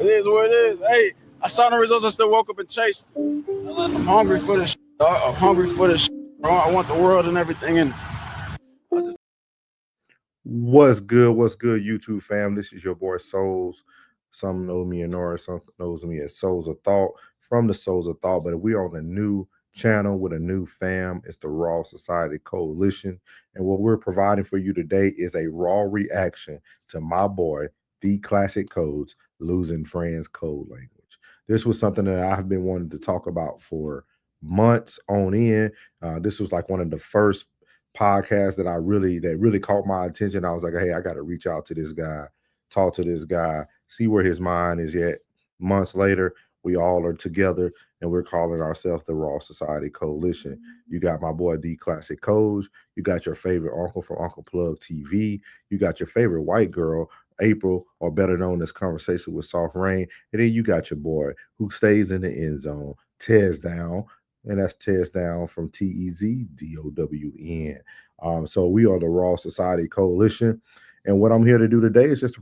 It is what it is. Hey, I saw the results. I still woke up and chased. I'm hungry for this. I'm hungry for this. Bro. I want the world and everything. And What's good? What's good, YouTube fam? This is your boy Souls. Some know me as Nora, some knows me as Souls of Thought from the Souls of Thought. But we're on a new channel with a new fam. It's the Raw Society Coalition. And what we're providing for you today is a raw reaction to my boy, The Classic Code's Losing Friends Code Language. This was something that I've been wanting to talk about for months on end. This was like one of the first podcast that really caught my attention. I was like, hey, I got to reach out to this guy, talk to this guy, see where his mind is yet. Months later, we all are together and we're calling ourselves the Raw Society Coalition. You got my boy, The Classic Coach. You got your favorite uncle from Uncle Plug TV. You got your favorite white girl, April, or better known as Conversation with Soft Rain. And then you got your boy who stays in the end zone, tears down, and that's Tez Down from TEZDOWN. So we are the Raw Society Coalition, and what I'm here to do today is just to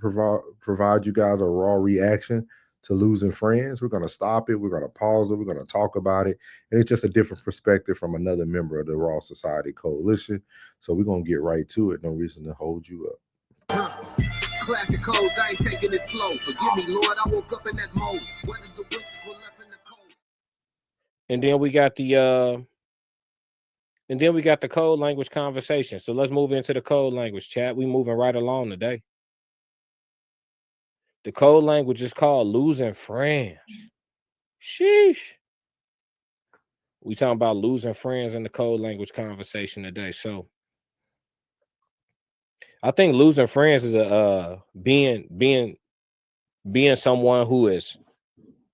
provide you guys a raw reaction to losing friends. We're going to stop it, we're going to pause it, we're going to talk about it, and it's just a different perspective from another member of the Raw Society Coalition. So we're going to get right to it. No reason to hold you up. Classic codes, I ain't taking it slow. Forgive me, Lord, I woke up in that mode. Whether the witches were left in the cold. And then we got the code language conversation. So let's move into the code language, chat. We moving right along today. The code language is called losing friends. Sheesh. We talking about losing friends in the code language conversation today. So I think losing friends is being someone who has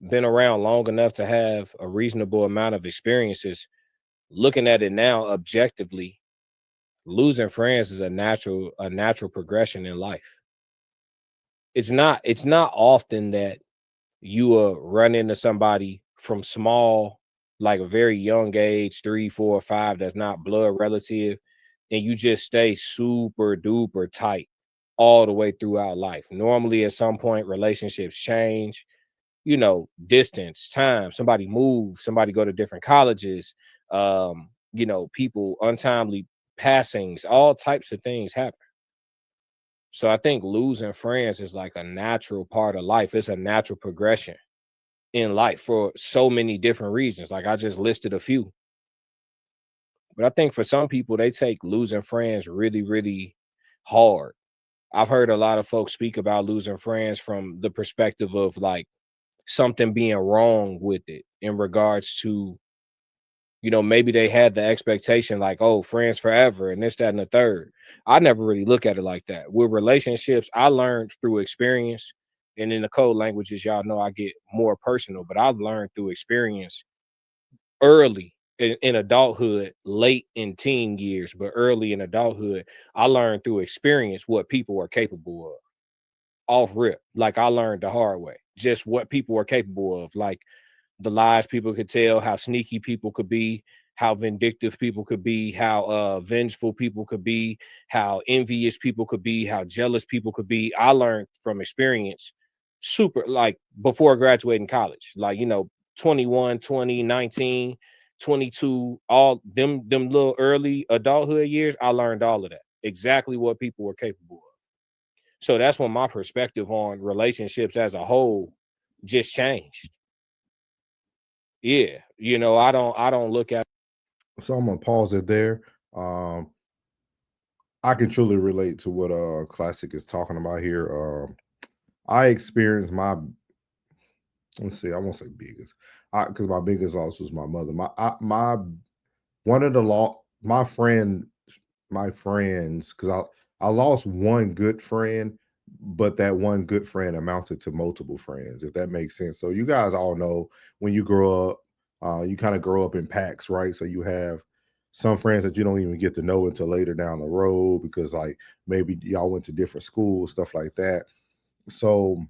been around long enough to have a reasonable amount of experiences. Looking at it now objectively, losing friends is a natural progression in life. It's not often that you will run into somebody from small, like a very young age, 3, 4, 5, that's not blood relative, and you just stay super duper tight all the way throughout life. Normally at some point relationships change, distance, time, somebody moves, somebody go to different colleges, people, untimely passings, all types of things happen. So I think losing friends is like a natural part of life. It's a natural progression in life for so many different reasons. Like I just listed a few. But I think for some people, they take losing friends really, really hard. I've heard a lot of folks speak about losing friends from the perspective of like something being wrong with it in regards to, maybe they had the expectation like, oh, friends forever and this, that, and the third. I never really look at it like that. With relationships, I learned through experience. And in the code languages, y'all know I get more personal, but I've learned through experience early in adulthood, late in teen years, but early in adulthood, I learned through experience what people are capable of. Off rip, like I learned the hard way, just what people are capable of, like the lies people could tell, how sneaky people could be, how vindictive people could be, how vengeful people could be, how envious people could be, how jealous people could be. I learned from experience super, like before graduating college, like 21, 20, 19, 22, all them little early adulthood years, I learned all of that, exactly what people were capable of. So that's when my perspective on relationships as a whole just changed. Yeah, I don't look at. So I'm gonna pause it there. I can truly relate to what Classic is talking about here. I experienced my, let's see, I won't say biggest, because my biggest loss was my mother. My one of the my friends, because I lost one good friend, but that one good friend amounted to multiple friends, if that makes sense. So you guys all know when you grow up, you kind of grow up in packs, right? So you have some friends that you don't even get to know until later down the road because like maybe y'all went to different schools, stuff like that. So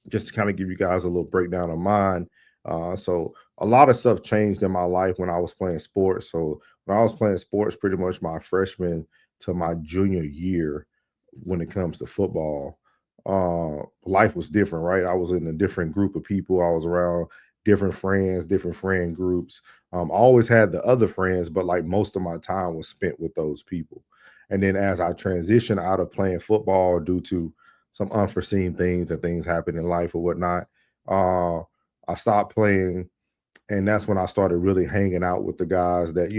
just to kind of give you guys a little breakdown of mine. So a lot of stuff changed in my life when I was playing sports. So when I was playing sports, pretty much my freshman to my junior year, when it comes to football, life was different, right? I was in a different group of people. I was around different friends, different friend groups. I always had the other friends, but like most of my time was spent with those people. And then as I transitioned out of playing football due to some unforeseen things and things happen in life or whatnot, I stopped playing, and that's when I started really hanging out with the guys that,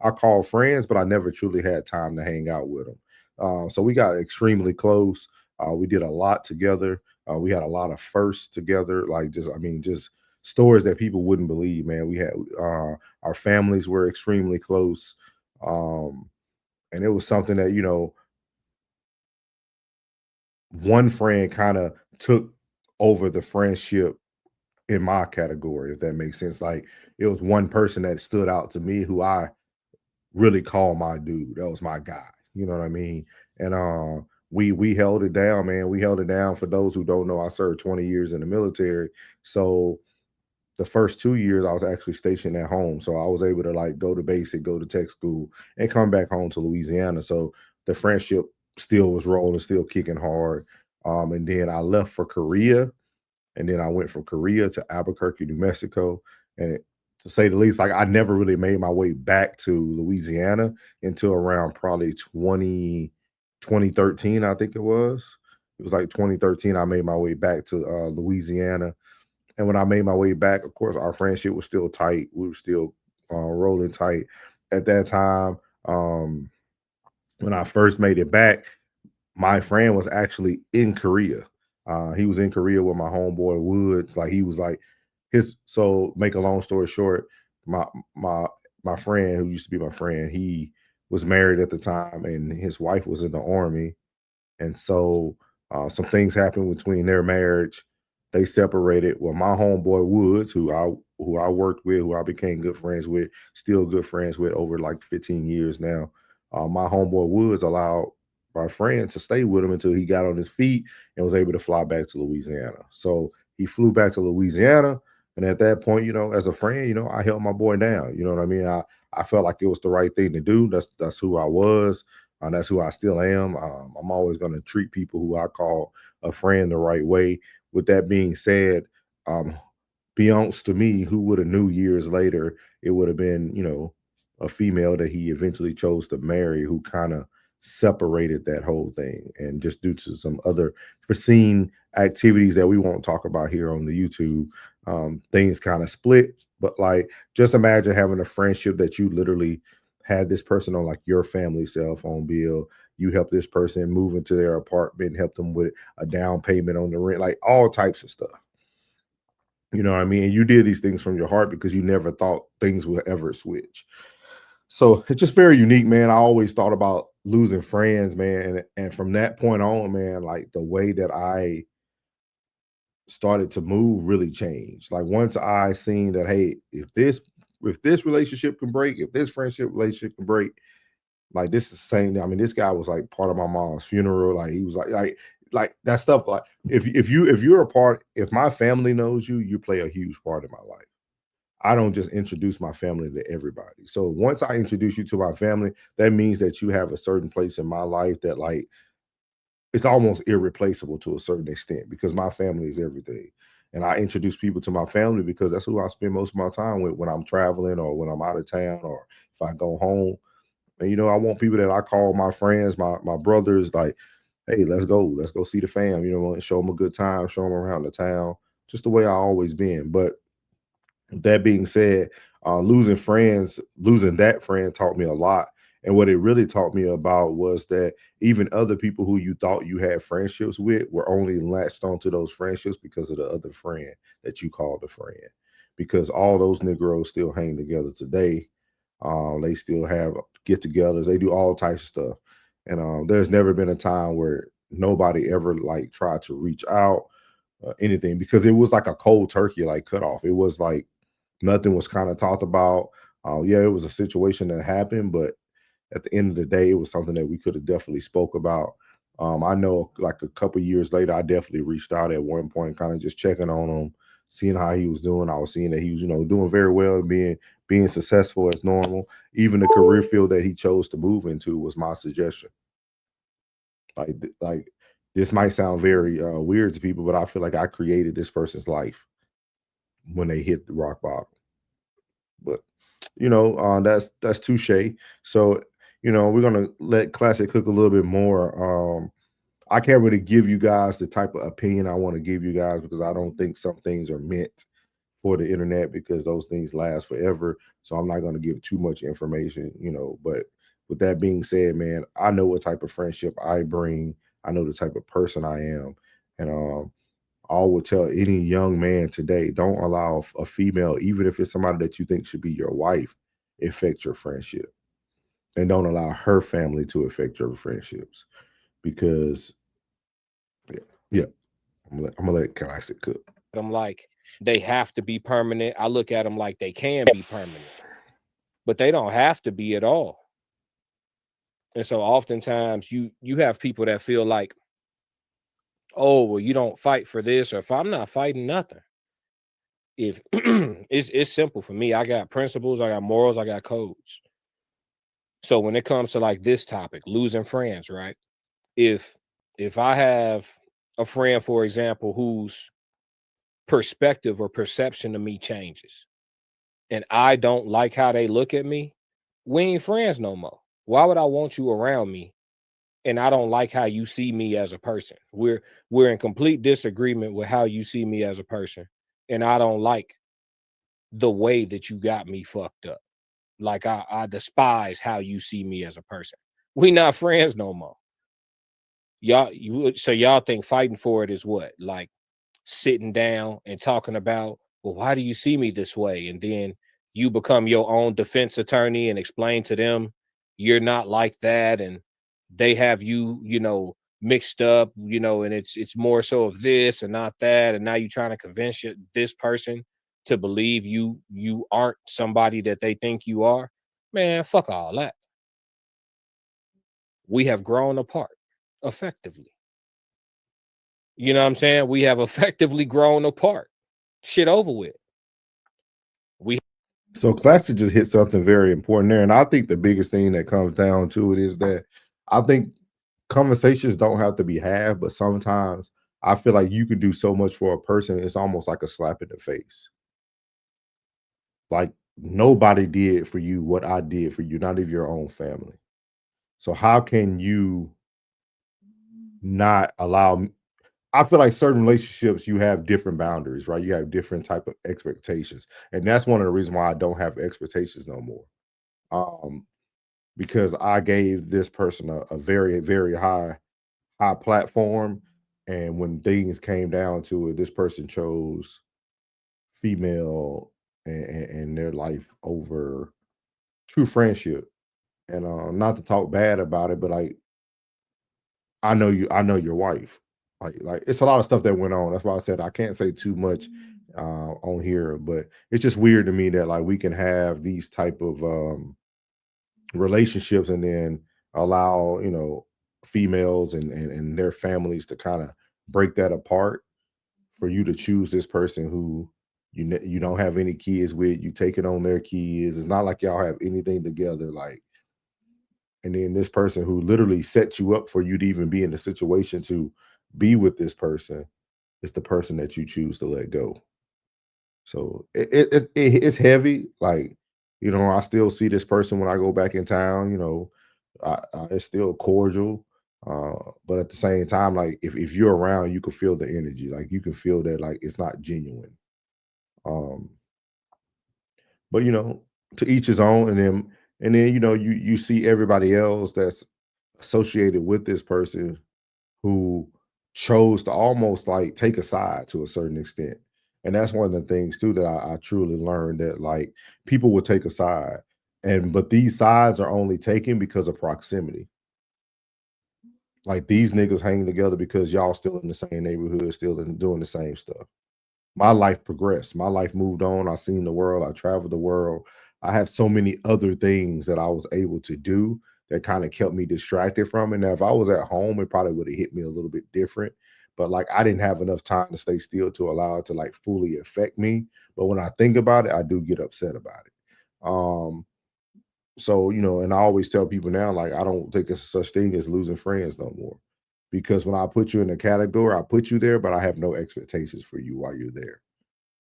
I call friends, but I never truly had time to hang out with them. So we got extremely close. We did a lot together. We had a lot of firsts together, like just stories that people wouldn't believe, man. We had our families were extremely close. And it was something that, one friend kind of took over the friendship in my category, if that makes sense. Like, it was one person that stood out to me who I really call my dude. That was my guy. You know what I mean? And we held it down, man. We held it down. For those who don't know, I served 20 years in the military. So the first 2 years I was actually stationed at home. So I was able to like go to basic, go to tech school, and come back home to Louisiana. So the friendship still was rolling, still kicking hard. And then I left for Korea, and then I went from Korea to Albuquerque, New Mexico. And to say the least, like, I never really made my way back to Louisiana until around probably 2013, I think it was. It was like 2013, I made my way back to Louisiana. And when I made my way back, of course, our friendship was still tight. We were still rolling tight. At that time, when I first made it back, my friend was actually in Korea. He was in Korea with my homeboy Woods. Like, he was like so make a long story short, my my my friend, who used to be my friend, he was married at the time, and his wife was in the army. And so some things happened between their marriage. They separated. Well, my homeboy Woods, who I worked with, who I became good friends with, still good friends with over like 15 years now. My homeboy Woods allowed my friend to stay with him until he got on his feet and was able to fly back to Louisiana. So he flew back to Louisiana. And at that point, as a friend, I held my boy down. You know what I mean? I felt like it was the right thing to do. That's who I was. That's who I still am. I'm always going to treat people who I call a friend the right way. With that being said, um, Beyonce to me, who would have knew years later, it would have been, a female that he eventually chose to marry, who kind of separated that whole thing. And just due to some other foreseen activities that we won't talk about here on the YouTube, things kind of split. But like, just imagine having a friendship that you literally had this person on like your family cell phone bill. You help this person move into their apartment, help them with a down payment on the rent, like all types of stuff. You know what I mean? And you did these things from your heart because you never thought things would ever switch. So it's just very unique, man. I always thought about losing friends, man. And from that point on, man, like, the way that I started to move really changed. Like, once I seen that, hey, if this relationship can break, if this friendship relationship can break, like, this is the same. I mean, this guy was like part of my mom's funeral. Like, he was like that stuff. Like, if my family knows you, you play a huge part in my life. I don't just introduce my family to everybody. So once I introduce you to my family, that means that you have a certain place in my life that, like, it's almost irreplaceable to a certain extent, because my family is everything. And I introduce people to my family because that's who I spend most of my time with when I'm traveling, or when I'm out of town, or if I go home. And I want people that I call my friends, my brothers, like, hey, let's go see the fam. Show them a good time, show them around the town, just the way I always been. But that being said, losing that friend taught me a lot. And what it really taught me about was that even other people who you thought you had friendships with were only latched onto those friendships because of the other friend that you called a friend. Because all those Negroes still hang together today. They still have get-togethers. They do all types of stuff. And there's never been a time where nobody ever like tried to reach out, anything, because it was like a cold turkey like cutoff. It was like nothing was kind of talked about. Yeah, it was a situation that happened, but at the end of the day, it was something that we could have definitely spoke about. I know, like, a couple years later, I definitely reached out at one point, kind of just checking on him, seeing how he was doing. I was seeing that he was, doing very well, being successful as normal. Even the career field that he chose to move into was my suggestion. Like, This might sound very weird to people, but I feel like I created this person's life when they hit the rock bottom. But that's touche. So we're gonna let Classic cook a little bit more. I can't really give you guys the type of opinion I want to give you guys because I don't think some things are meant for the internet because those things last forever. So I'm not going to give too much information, But with that being said, man, I know what type of friendship I bring. I know the type of person I am, and I would tell any young man today: don't allow a female, even if it's somebody that you think should be your wife, affect your friendship, and don't allow her family to affect your friendships because yeah, yeah. I'm gonna let Classic cook. Them like they have to be permanent. I look at them like they can be permanent, but they don't have to be at all. And so oftentimes you have people that feel like, oh, well, you don't fight for this, or if I'm not fighting nothing. If it's simple for me, I got principles, I got morals, I got codes. So when it comes to like this topic, losing friends, right? If I have a friend, for example, whose perspective or perception of me changes, and I don't like how they look at me, we ain't friends no more. Why would I want you around me and I don't like how you see me as a person? We're in complete disagreement with how you see me as a person, and I don't like the way that you got me fucked up. Like I despise how you see me as a person. We not friends no more. So y'all think fighting for it is what? Like sitting down and talking about, well, why do you see me this way? And then you become your own defense attorney and explain to them you're not like that, and they have you, mixed up, and it's more so of this and not that, and now you're trying to convince this person to believe you aren't somebody that they think you are. Man, fuck all that. We have grown apart effectively. You know what I'm saying? We have effectively grown apart. Shit over with. So Classic just hit something very important there. And I think the biggest thing that comes down to it is that I think conversations don't have to be had, but sometimes I feel like you can do so much for a person, it's almost like a slap in the face. Like nobody did for you what I did for you, not even your own family. So how can you not allow I feel like certain relationships you have different boundaries, right? You have different type of expectations. And that's one of the reasons why I don't have expectations no more. Um, because I gave this person a very, very high platform. And when things came down to it, this person chose female and their life over true friendship. And not to talk bad about it, but like I know your wife. Like it's a lot of stuff that went on. That's why I said I can't say too much on here, but it's just weird to me that like we can have these type of relationships and then allow females and their families to kind of break that apart for you to choose this person who you don't have any kids with, you take it on their kids. It's not like y'all have anything together, like, and then this person who literally set you up for you to even be in the situation to be with this person is the person that you choose to let go. So it's heavy. Like, I still see this person when I go back in town. It's still cordial, but at the same time, like if you're around, you can feel the energy. Like you can feel that like it's not genuine. Um, but to each his own, and then you see everybody else that's associated with this person who chose to almost like take a side to a certain extent. And that's one of the things too that I truly learned that like people will take a side. But these sides are only taken because of proximity. Like these niggas hang together because y'all still in the same neighborhood, still doing the same stuff. My life progressed. My life moved on. I seen the world. I traveled the world. I have so many other things that I was able to do that kind of kept me distracted from it. Now, if I was at home, it probably would have hit me a little bit different. But like I didn't have enough time to stay still to allow it to like fully affect me. But when I think about it, I do get upset about it. Um, so and I always tell people now, like, I don't think it's such thing as losing friends no more because when I put you in a category, I put you there, but I have no expectations for you while you're there.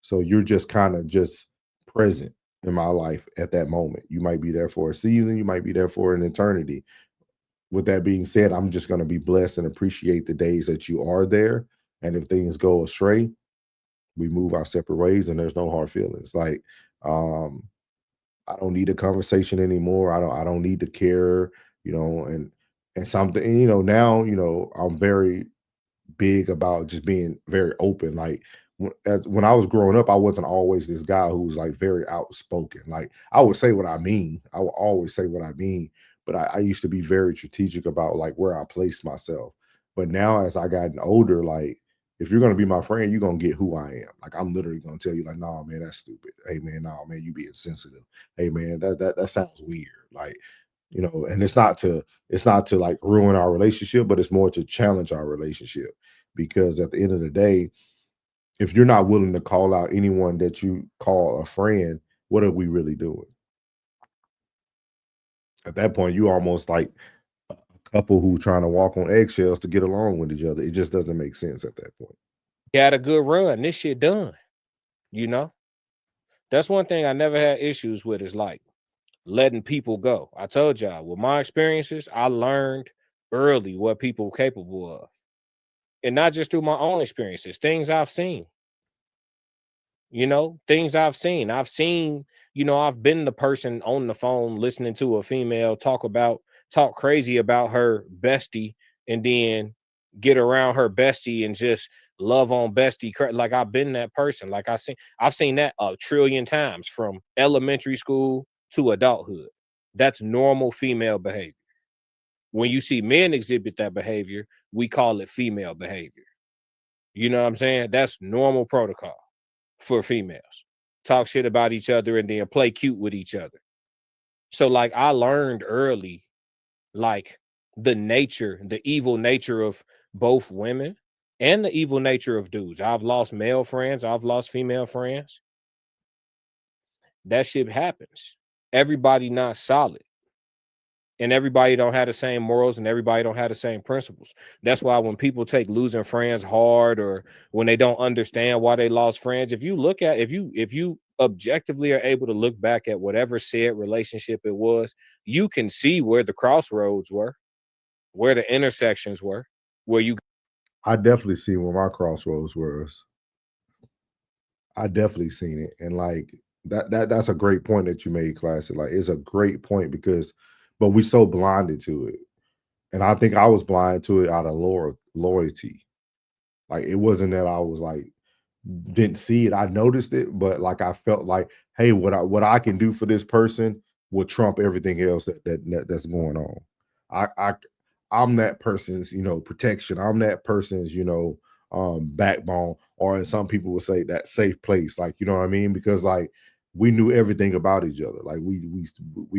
So you're just kind of just present in my life at that moment. You might be there for a season, you might be there for an eternity. With that being said, I'm just going to be blessed and appreciate the days that you are there. And if things go astray, we move our separate ways and there's no hard feelings. Like, I don't need a conversation anymore. I don't need to care, and something, now, I'm very big about just being very open. Like when I was growing up, I wasn't always this guy who was like very outspoken. Like I would say what I mean. I would always say what I mean. But I used to be very strategic about like where I placed myself. But now as I gotten older, like if you're gonna be my friend, you're gonna get who I am. Like I'm literally gonna tell you, like, no, man, that's stupid. Hey man, no, man, you being sensitive. Hey man, that sounds weird. Like, and it's not to like ruin our relationship, but it's more to challenge our relationship. Because at the end of the day, if you're not willing to call out anyone that you call a friend, what are we really doing? At that point, you almost like a couple who trying to walk on eggshells to get along with each other. It just doesn't make sense at that point. Got a good run. This shit done. You know, that's one thing I never had issues with is like letting people go. I told y'all with my experiences, I learned early what people were capable of. And not just through my own experiences, things I've seen. Things I've seen. I've been the person on the phone listening to a female talk crazy about her bestie and then get around her bestie and just love on bestie. Like I've been that person. Like I've seen that a trillion times from elementary school to adulthood. That's normal female behavior. When you see men exhibit that behavior, we call it female behavior. You know what I'm saying? That's normal protocol for females. Talk shit about each other and then play cute with each other. So like I learned early, like the evil nature of both women and the evil nature of dudes. I've lost male friends, I've lost female friends. That shit happens. Everybody not solid. And everybody don't have the same morals and everybody don't have the same principles. That's why when people take losing friends hard or when they don't understand why they lost friends, if you objectively are able to look back at whatever said relationship it was, you can see where the crossroads were, where the intersections were, where you I definitely see where my crossroads was. I definitely seen it. And like that's a great point that you made, Classic. Like it's a great point but we so blinded to it. And I think I was blind to it out of loyalty. Like it wasn't that I was like didn't see it. I noticed it, but like I felt like, hey, what I can do for this person will trump everything else that's going on. I I'm that person's, protection. I'm that person's, backbone, or as some people would say, that safe place. Like, you know what I mean? Because like we knew everything about each other. Like we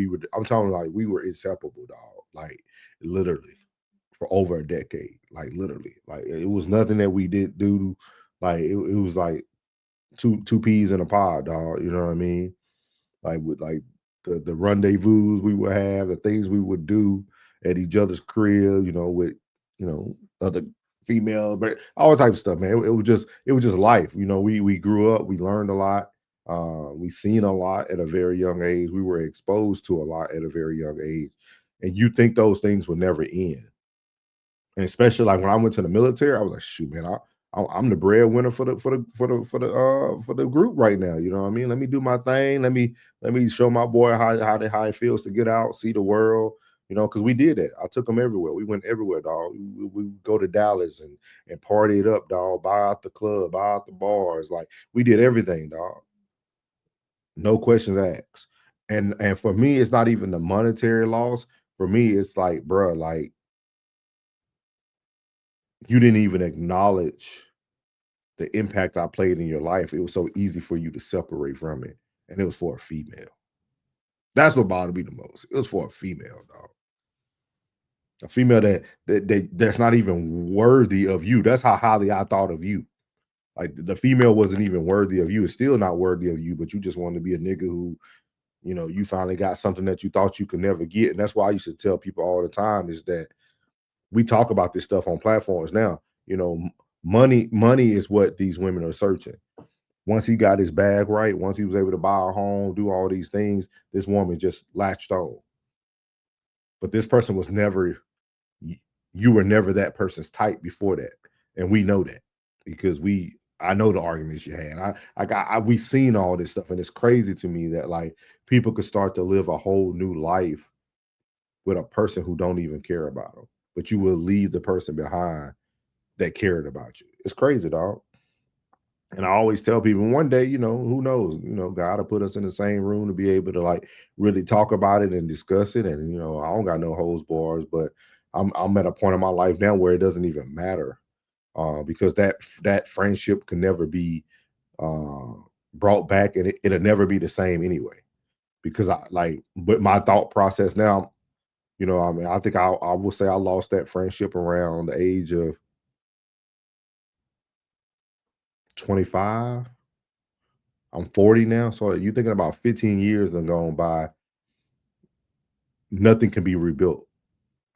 would. I'm talking like we were inseparable, dog. Like literally for over a decade. Like literally, like it was nothing that we did do. Like it was like two peas in a pod, dog. You know what I mean? Like with like the rendezvous we would have, the things we would do at each other's crib, with other female, but all types of stuff, man. It was just life. We grew up, we learned a lot, we seen a lot at a very young age. We were exposed to a lot at a very young age, and you think those things will never end. And especially like when I went to the military, I was like, shoot, man, I'm the breadwinner for the group right now. You know what I mean? Let me do my thing. Let me show my boy how it feels to get out, see the world. Because we did it. I took him everywhere. We went everywhere, dog. We would go to Dallas and party it up, dog. Buy out the club, buy out the bars. Like we did everything, dog. No questions asked. And for me, it's not even the monetary loss. For me, it's like, bro, like you didn't even acknowledge the impact I played in your life. It was so easy for you to separate from it. And it was for a female. That's what bothered me the most. It was for a female, dog. A female that's not even worthy of you. That's how highly I thought of you. Like the female wasn't even worthy of you. It's still not worthy of you, but you just wanted to be a nigga who, you finally got something that you thought you could never get. And that's why I used to tell people all the time is that we talk about this stuff on platforms now. You know, money is what these women are searching. Once he got his bag right, once he was able to buy a home, do all these things, this woman just latched on. But this person was never, you were never that person's type before that. And we know that because I know the arguments you had. We've seen all this stuff, and it's crazy to me that like people could start to live a whole new life with a person who don't even care about them, but you will leave the person behind that cared about you. It's crazy, dog. And I always tell people, one day, you know, who knows, you know, God will put us in the same room to be able to like really talk about it and discuss it. And, you know, I don't got no hose bars, but I'm at a point in my life now where it doesn't even matter, because that friendship can never be brought back, and it'll never be the same anyway. Because but my thought process now, you know, I mean, I think I will say I lost that friendship around the age of 25. I'm 40 now. So you're thinking about 15 years that gone by. Nothing can be rebuilt.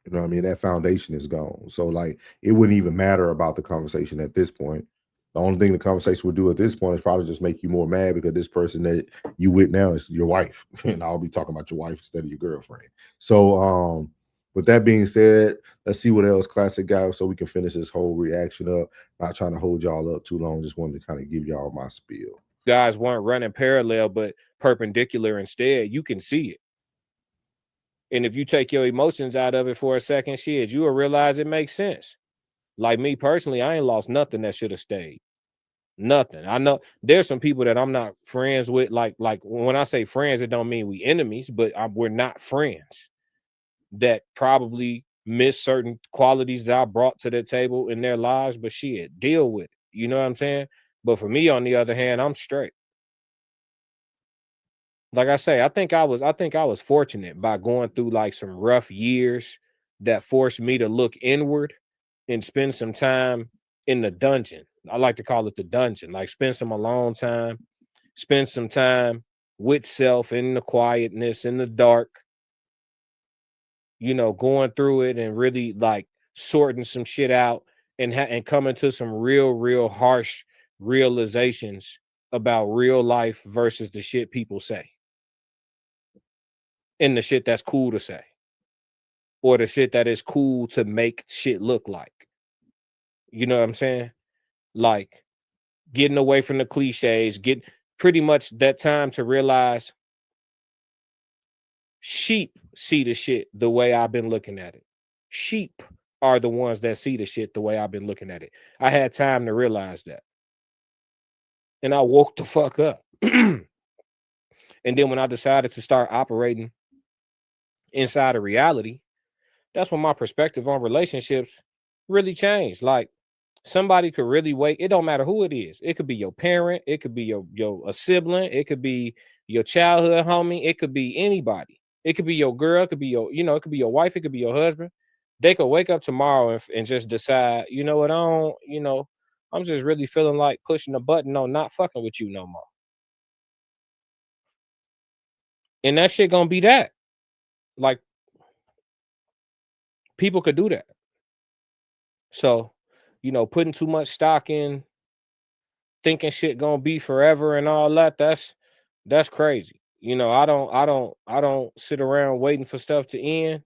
You know what I mean? That foundation is gone. So like it wouldn't even matter about the conversation at this point. The only thing the conversation would do at this point is probably just make you more mad because this person that you with now is your wife. And I'll be talking about your wife instead of your girlfriend. So with that being said, let's see what else Classic got so we can finish this whole reaction up. Not trying to hold y'all up too long. Just wanted to kind of give y'all my spiel. Guys weren't running parallel but perpendicular instead. You can see it. And if you take your emotions out of it for a second, shit, you will realize it makes sense. Like me personally, I ain't lost nothing that should have stayed. Nothing. I know there's some people that I'm not friends with. Like when I say friends, it don't mean we enemies, but we're not friends. That probably miss certain qualities that I brought to the table in their lives, but shit, deal with it. You know what I'm saying? But for me, on the other hand, I'm straight. Like I say, I think I was fortunate by going through like some rough years that forced me to look inward and spend some time in the dungeon. I like to call it the dungeon. Like spend some alone time, spend some time with self in the quietness, in the dark, you know, going through it and really like sorting some shit out and coming to some real harsh realizations about real life versus the shit people say. And the shit that's cool to say. Or the shit that is cool to make shit look like. You know what I'm saying? Like getting away from the cliches, get pretty much that time to realize sheep see the shit the way I've been looking at it. Sheep are the ones that see the shit the way I've been looking at it. I had time to realize that. And I woke the fuck up. And then when I decided to start operating inside of reality, that's when my perspective on relationships really changed. Like somebody could really wait. It don't matter who it is. It could be your parent. It could be your a sibling. It could be your childhood homie. It could be anybody. It could be your girl. It could be your, you know, it could be your wife. It could be your husband. They could wake up tomorrow and just decide, you know what, I don't, you know, I'm just really feeling like pushing the button on not fucking with you no more. And that shit gonna be that. Like people could do that. So, you know, putting too much stock in thinking shit gonna be forever and all that, that's crazy. You know, I don't sit around waiting for stuff to end.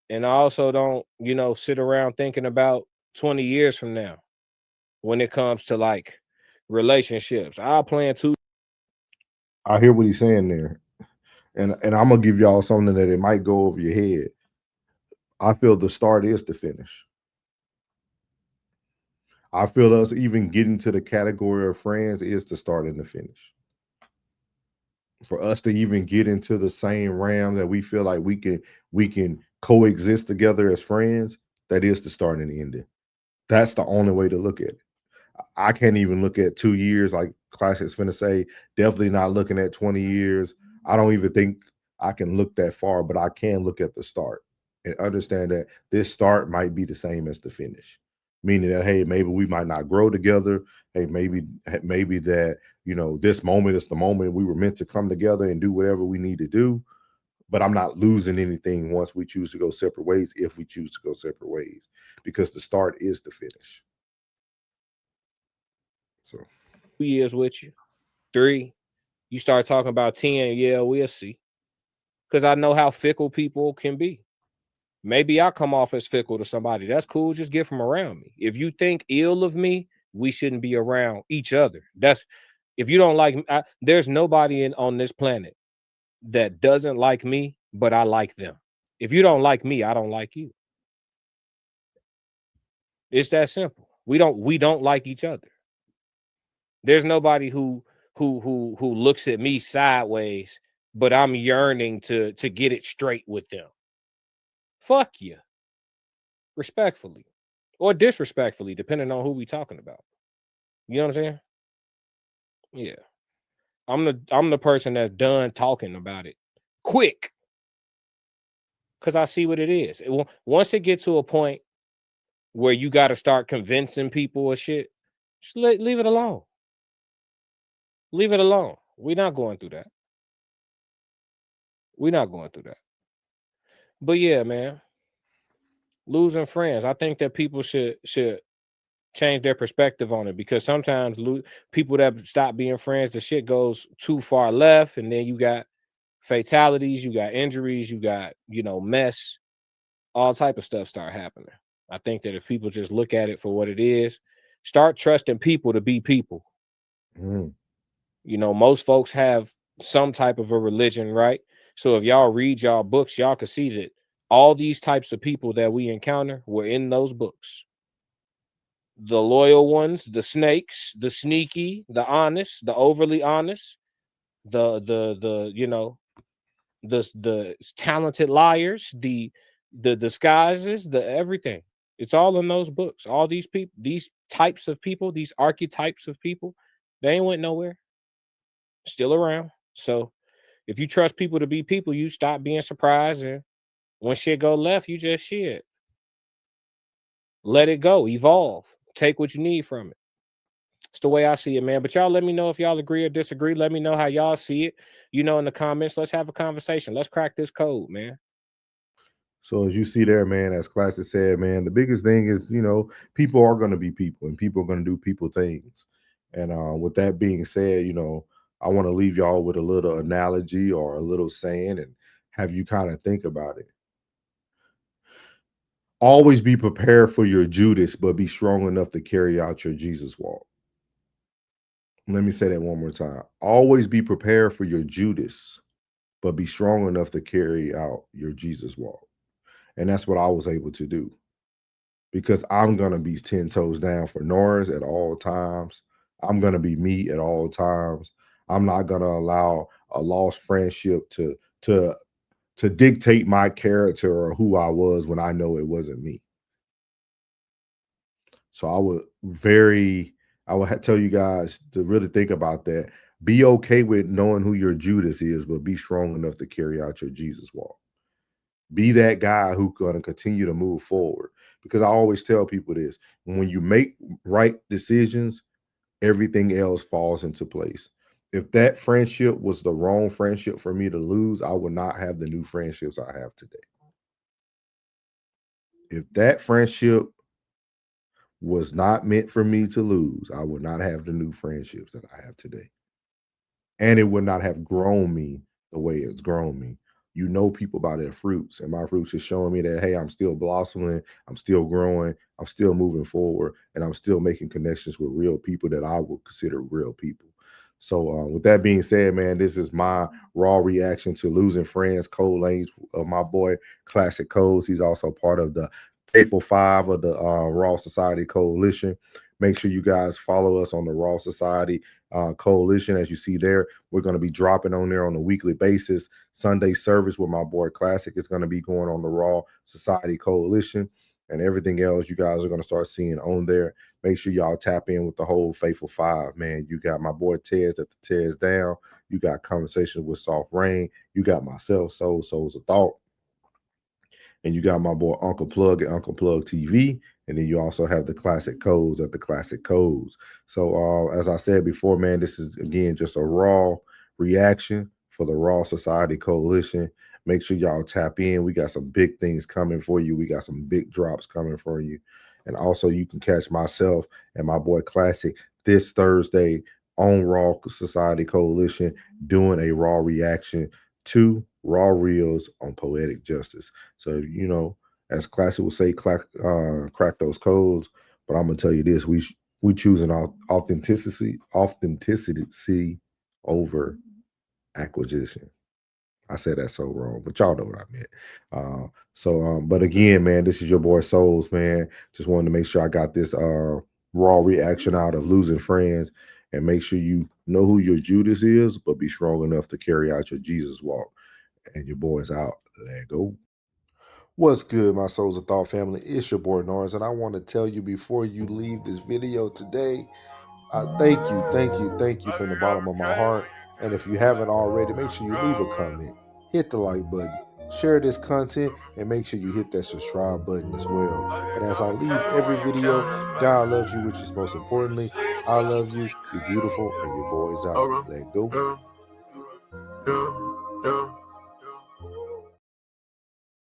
And I also don't, you know, sit around thinking about 20 years from now when it comes to like relationships. I plan to. I hear what he's saying there. And I'm gonna give y'all something that it might go over your head. I feel the start is the finish. I feel us even getting to the category of friends is the start and the finish. For us to even get into the same realm that we feel like we can coexist together as friends, that is the start and the ending. That's the only way to look at it. I can't even look at 2 years like Classic's finna say. Definitely not looking at 20 years. I don't even think I can look that far, but I can look at the start and understand that this start might be the same as the finish. Meaning that, hey, maybe we might not grow together. Hey, maybe that, you know, this moment is the moment we were meant to come together and do whatever we need to do. but I'm not losing anything once we choose to go separate ways, if we choose to go separate ways, because the start is the finish. So 2 years with you, 3, you start talking about 10, yeah, we'll see. Because I know how fickle people can be. Maybe I come off as fickle to somebody. That's cool. Just get from around me. If you think ill of me, we shouldn't be around each other. That's if you don't like me, there's nobody on this planet that doesn't like me, but I like them. If you don't like me, I don't like you. It's that simple. We don't like each other. There's nobody who looks at me sideways, but I'm yearning to get it straight with them. Fuck you. Respectfully or disrespectfully, depending on who we talking about. You know what I'm saying? Yeah. I'm the person that's done talking about it quick, because I see what it is. Once it gets to a point where you got to start convincing people or shit, just leave it alone. Leave it alone. We're not going through that. We're not going through that. But yeah, man, losing friends. I think that people should change their perspective on it, because sometimes people that stop being friends, the shit goes too far left, and then you got fatalities, you got injuries, you got, mess, all type of stuff start happening. I think that if people just look at it for what it is, start trusting people to be people. Most folks have some type of a religion, right? So if y'all read y'all books, y'all can see that all these types of people that we encounter were in those books. The loyal ones, the snakes, the sneaky, the honest, the overly honest, the talented liars, the disguises, the everything. It's all in those books. All these people, these types of people, these archetypes of people, they ain't went nowhere. Still around. So if you trust people to be people, you stop being surprised, and when shit go left, you just shit. Let it go, evolve, take what you need from it. It's the way I see it, man. But y'all let me know if y'all agree or disagree. Let me know how y'all see it. In the comments. Let's have a conversation. Let's crack this code, man. So as you see there, man, as Classic said, man, the biggest thing is, people are going to be people, and people are going to do people things. And with that being said, I want to leave y'all with a little analogy or a little saying and have you kind of think about it. Always be prepared for your Judas, but be strong enough to carry out your Jesus walk. Let me say that one more time. Always be prepared for your Judas, but be strong enough to carry out your Jesus walk. And that's what I was able to do, because I'm going to be 10 toes down for Norris at all times. I'm going to be me at all times. I'm not going to allow a lost friendship to dictate my character or who I was when I know it wasn't me. So I would tell you guys to really think about that. Be okay with knowing who your Judas is, but be strong enough to carry out your Jesus walk. Be that guy who's going to continue to move forward. Because I always tell people this: when you make right decisions, everything else falls into place. If that friendship was the wrong friendship for me to lose, I would not have the new friendships I have today. If that friendship was not meant for me to lose, I would not have the new friendships that I have today. And it would not have grown me the way it's grown me. People by their fruits, and my fruits is showing me that, hey, I'm still blossoming, I'm still growing, I'm still moving forward, and I'm still making connections with real people that I would consider real people. So with that being said, man, this is my raw reaction to losing friends. Code Lanes of my boy Classic Codes. He's also part of the Faithful Five of the Raw Society Coalition. Make sure you guys follow us on the Raw Society Coalition. As you see there, we're going to be dropping on there on a weekly basis. Sunday service with my boy Classic is going to be going on the Raw Society Coalition, and everything else you guys are going to start seeing on there. Make sure y'all tap in with the whole Faithful Five, man. You got my boy Tez at the Tez Down. You got Conversations with Soft Rain. You got myself, Souls of Thought. And you got my boy Uncle Plug at Uncle Plug TV. And then you also have the Classic Codes at the Classic Codes. So as I said before, man, this is, again, just a raw reaction for the Raw Society Coalition. Make sure y'all tap in. We got some big things coming for you. We got some big drops coming for you. And also, you can catch myself and my boy Classic this Thursday on Raw Society Coalition doing a Raw reaction to Raw Reels on Poetic Justice. So, you know, as Classic would say, crack those codes. But I'm gonna tell you this: we choosing authenticity over acquisition. I said that so wrong, but y'all know what I meant. But again, man, this is your boy Souls, man. Just wanted to make sure I got this raw reaction out of losing friends, and make sure you know who your Judas is, but be strong enough to carry out your Jesus walk. And your boy's out. Let go. What's good, my Souls of Thought family? It's your boy Norris, and I want to tell you before you leave this video today, thank you from the bottom of my heart. And if you haven't already, make sure you leave a comment, hit the like button, share this content, and make sure you hit that subscribe button as well. And as I leave every video, God loves you, which is most importantly. I love you. You're beautiful, and your boy's out. Let go. Yeah.